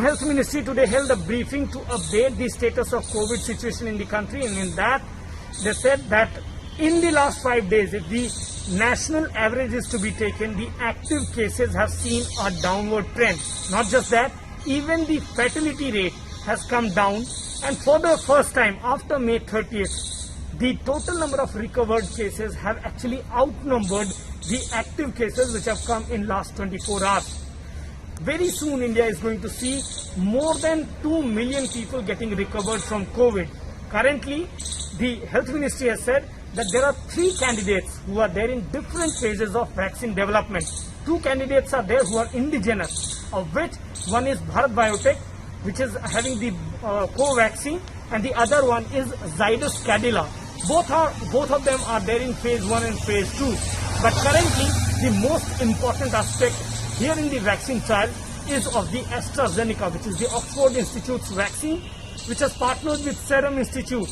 Health Ministry today held a briefing to update the status of COVID situation in the country, and in that they said that in the last 5 days, if the national average is to be taken, the active cases have seen a downward trend. Not just that, even the fatality rate has come down, and for the first time after May 30th, the total number of recovered cases have actually outnumbered the active cases which have come in last 24 hours. Very soon India is going to see more than 2 million people getting recovered from COVID. Currently, the Health Ministry has said that there are 3 candidates who are there in different phases of vaccine development. 2 candidates are there who are indigenous, of which one is Bharat Biotech, which is having the co-vaccine, and the other one is Zydus Cadila. Both of them are there in phase 1 and phase 2. But currently, the most important aspect here in the vaccine trial is of the AstraZeneca, which is the Oxford Institute's vaccine, which has partnered with Serum Institute.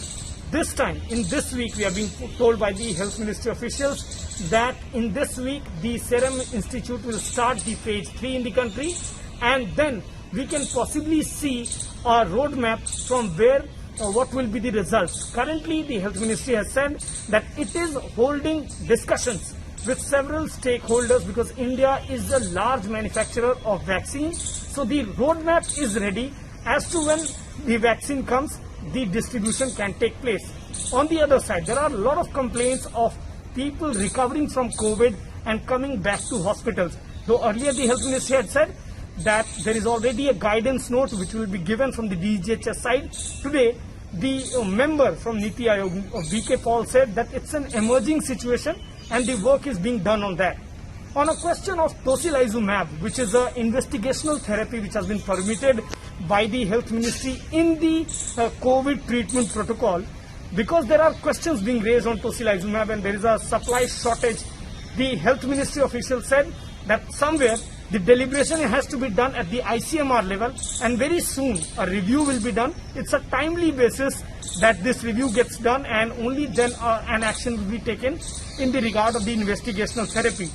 This time, in this week, we are being told by the Health Ministry officials that in this week, the Serum Institute will start the phase 3 in the country, and then we can possibly see a roadmap from where what will be the results. Currently, the Health Ministry has said that it is holding discussions with several stakeholders because India is a large manufacturer of vaccines. So the roadmap is ready as to when the vaccine comes, the distribution can take place. On the other side, there are a lot of complaints of people recovering from COVID and coming back to hospitals. Though earlier the Health Ministry had said that there is already a guidance note which will be given from the DGHS side. Today, the member from Niti Aayog, VK Paul, said that it's an emerging situation and the work is being done on that. On a question of tocilizumab, which is an investigational therapy which has been permitted by the Health Ministry in the COVID treatment protocol, because there are questions being raised on tocilizumab and there is a supply shortage, the Health Ministry official said that somewhere the deliberation has to be done at the ICMR level, and very soon a review will be done. It's a timely basis that this review gets done, and only then an action will be taken in the regard of the investigational therapy.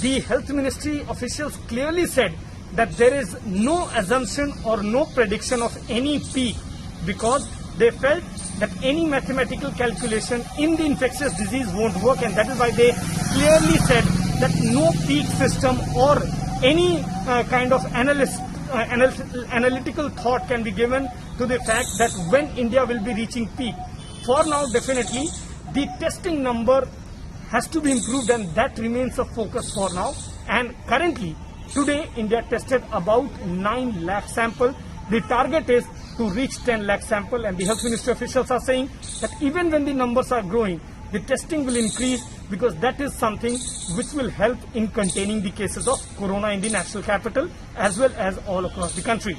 The Health Ministry officials clearly said that there is no assumption or no prediction of any peak, because they felt that any mathematical calculation in the infectious disease won't work, and that is why they clearly said that no peak system or any kind of analytical thought can be given to the fact that when India will be reaching peak. For now, definitely, the testing number has to be improved, and that remains a focus for now. And currently, today, India tested about 9 lakh sample. The target is to reach 10 lakh sample, and the Health Ministry officials are saying that even when the numbers are growing, the testing will increase, because that is something which will help in containing the cases of corona in the national capital as well as all across the country.